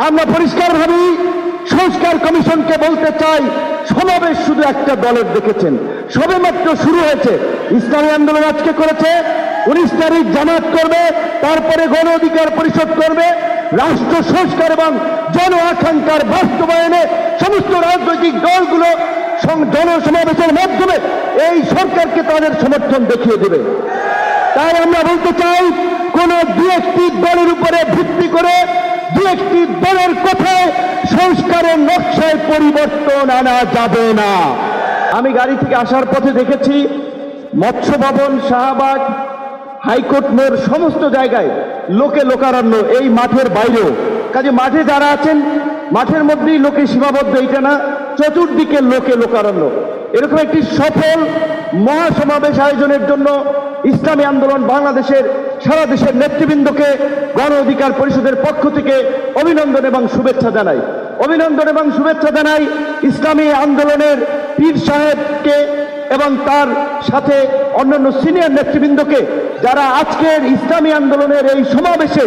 আমরা পরিষ্কারভাবে সংস্কার কমিশনকে বলতে চাই, সমাবেশ শুধু একটা দলের দেখেছেন, সবেমাত্র শুরু হয়েছে। ইসলামী আন্দোলন আজকে করেছে, 19 তারিখ জামাত করবে, তারপরে গণ অধিকার পরিষদ করবে। রাষ্ট্র সংস্কার এবং জন আকাঙ্ক্ষার বাস্তবায়নে সমস্ত রাজনৈতিক দলগুলো জনসমাবেশের মাধ্যমে এই সরকারকে তাদের সমর্থন দেখিয়ে দেবে। তাই আমরা বলতে চাই, কোন দু একটি দলের উপরে ভিত্তি করে দু একটি দলের কথায় সংস্কারের নকশায় পরিবর্তন আনা যাবে না। আমি গাড়ি থেকে আসার পথে দেখেছি মৎস্য ভবন, শাহবাগ, হাইকোর্ট মোড় সমস্ত জায়গায় লোকে লোকারণ্য, এই মাঠের বাইরেও। কাজে মাঠে যারা আছেন, মাঠের মধ্যেই লোকে সীমাবদ্ধ, এইটা না, চতুর্দিকে লোকে লোকারণ্য। এরকম একটি সফল মহাসমাবেশ আয়োজনের জন্য ইসলামী আন্দোলন বাংলাদেশের সারা দেশের নেতৃবৃন্দকে গণ অধিকার পরিষদের পক্ষ থেকে অভিনন্দন এবং শুভেচ্ছা জানাই। অভিনন্দন এবং শুভেচ্ছা জানাই ইসলামী আন্দোলনের পীর সাহেবকে এবং তার সাথে অন্যান্য সিনিয়র নেতৃবৃন্দকে, যারা আজকের ইসলামী আন্দোলনের এই সমাবেশে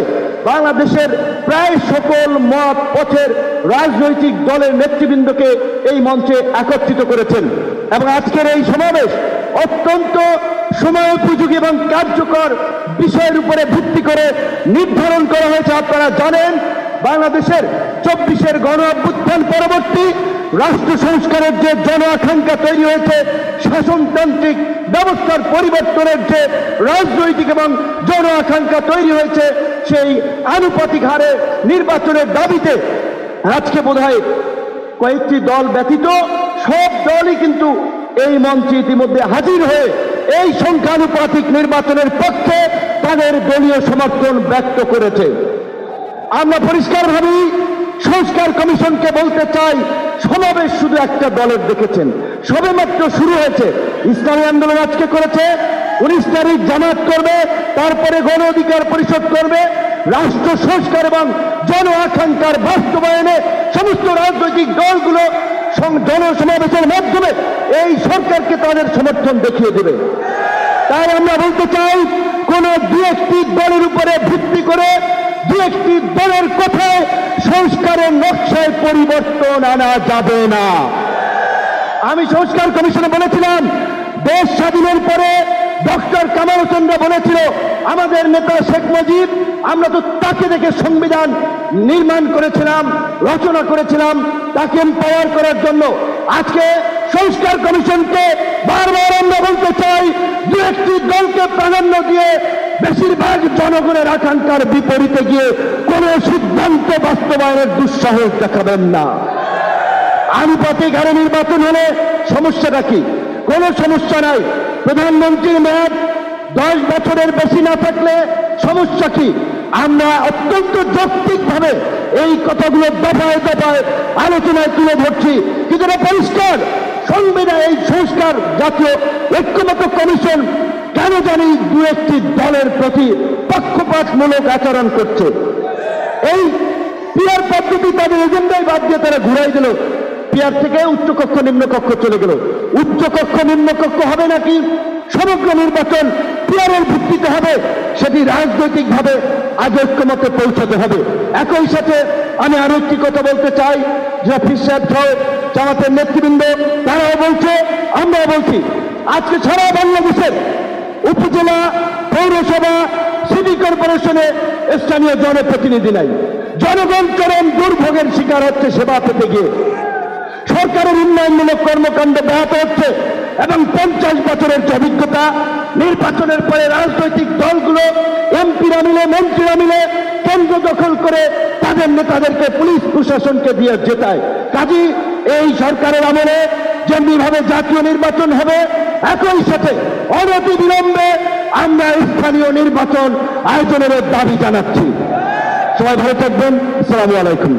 বাংলাদেশের প্রায় সকল মত পথের রাজনৈতিক দলের নেতৃবৃন্দকে এই মঞ্চে একত্রিত করেছেন। এবং আজকের এই সমাবেশ অত্যন্ত সময়োপযোগী এবং কার্যকর বিষয়ের উপরে ভিত্তি করে নির্ধারণ করা হয়েছে। আপনারা জানেন, বাংলাদেশের 24-এর গণ অভ্যুত্থান পরবর্তী রাষ্ট্র সংস্কারের যে জন আকাঙ্ক্ষা তৈরি হয়েছে, শাসনতান্ত্রিক ব্যবস্থার পরিবর্তনের যে রাজনৈতিক এবং জন আকাঙ্ক্ষা তৈরি হয়েছে, সেই আনুপাতিক হারে নির্বাচনের দাবিতে আজকে বোধহয় কয়েকটি দল ব্যতীত সব দলই কিন্তু এই মঞ্চে ইতিমধ্যে হাজির হয়ে এই সংখ্যানুপাতিক নির্বাচনের পক্ষে তাদের দলীয় সমর্থন ব্যক্ত করেছে। আমরা পরিষ্কারভাবে সংস্কার কমিশনকে বলতে চাই, সমাবেশ শুধু একটা দলের দেখেছেন, সবেমাত্র শুরু হয়েছে। ইসলামী আন্দোলন আজকে করেছে, 19 তারিখ জামাত করবে, তারপরে গণ অধিকার পরিষদ করবে। রাষ্ট্র সংস্কার এবং জন আকাঙ্ক্ষার বাস্তবায়নে সমস্ত রাজনৈতিক দলগুলো জনসমাবেশের মাধ্যমে এই সরকারকে তাদের সমর্থন দেখিয়ে দেবে। তাই আমরা বলতে চাই, কোন দু একটি দলের উপরে ভিত্তি করে দু একটি দলের কথায় সংস্কারের নকশায় পরিবর্তন আনা যাবে না। আমি সংস্কার কমিশনে বলেছিলাম, দেশ স্বাধীনের পরে ডক্টর কামাল চন্দ্র বলেছিল, আমাদের নেতা শেখ মুজিব, আমরা তো তাকে দেখে সংবিধান নির্মাণ করেছিলাম, রচনা করেছিলাম, তাকে এম্পাওয়ার করার জন্য। আজকে সংস্কার কমিশনকে বারবার আমরা বলতে চাই, দু একটি দলকে প্রাধান্য দিয়ে বেশিরভাগ জনগণের আকাঙ্ক্ষার বিপরীতে গিয়ে কোন সিদ্ধান্ত বাস্তবায়নের দুঃসাহস দেখাবেন না। আনুপাতিক হারে নির্বাচন হলে সমস্যাটা কি? কোনো সমস্যা নাই। প্রধানমন্ত্রীর মেয়াদ 10 বছরের বেশি না থাকলে সমস্যা কি? আমরা অত্যন্ত যৌক্তিকভাবে এই কথাগুলো দফায় দফায় আলোচনায় তুলে ধরছি। কিন্তু এটা পরিষ্কার, সংবিধান এই সংস্কার জাতীয় ঐক্যমত্য কমিশন কেন জানি দু একটি দলের প্রতি পক্ষপাতমূলক আচরণ করছে। এই পিয়ার পদ্ধতি তাদের এজেন্ডায় বাদ দিয়ে তারা ঘুরাই দিল। পিয়ার থেকে উচ্চকক্ষ নিম্নকক্ষ চলে গেল। উচ্চকক্ষ নিম্নকক্ষ হবে নাকি? সমগ্র নির্বাচন পিয়ারের ভিত্তিতে হবে, সেটি রাজনৈতিকভাবে আজ ঐক্যমতে পৌঁছাতে হবে। একই সাথে আমি আরো একটি কথা বলতে চাই, যে পীর সাহেব সহ জামাতের নেতৃবৃন্দ তারাও বলছে, আমরাও বলছি, আজকে সারা বাংলাদেশের উপজেলা, পৌরসভা, সিটি কর্পোরেশনে স্থানীয় জনপ্রতিনিধি নাই। জনগণ চরম দুর্ভোগের শিকার হচ্ছে সেবা পেতে গিয়ে। সরকারের উন্নয়নমূলক কর্মকাণ্ড ব্যাহত হচ্ছে এবং 50 বছরের যে অভিজ্ঞতা, নির্বাচনের পরে রাজনৈতিক দলগুলো, এমপিরা মিলে, মন্ত্রীরা মিলে কেন্দ্র দখল করে তাদের নেতাদেরকে পুলিশ প্রশাসনকে দিয়ে জেতায়। কাজী এই সরকারের আমলে যেমনিভাবে জাতীয় নির্বাচন হবে, একই সাথে অনতি বিলম্বে আমরা স্থানীয় নির্বাচন আয়োজনের দাবি জানাচ্ছি। সবাই ভালো থাকবেন। আসসালামু আলাইকুম।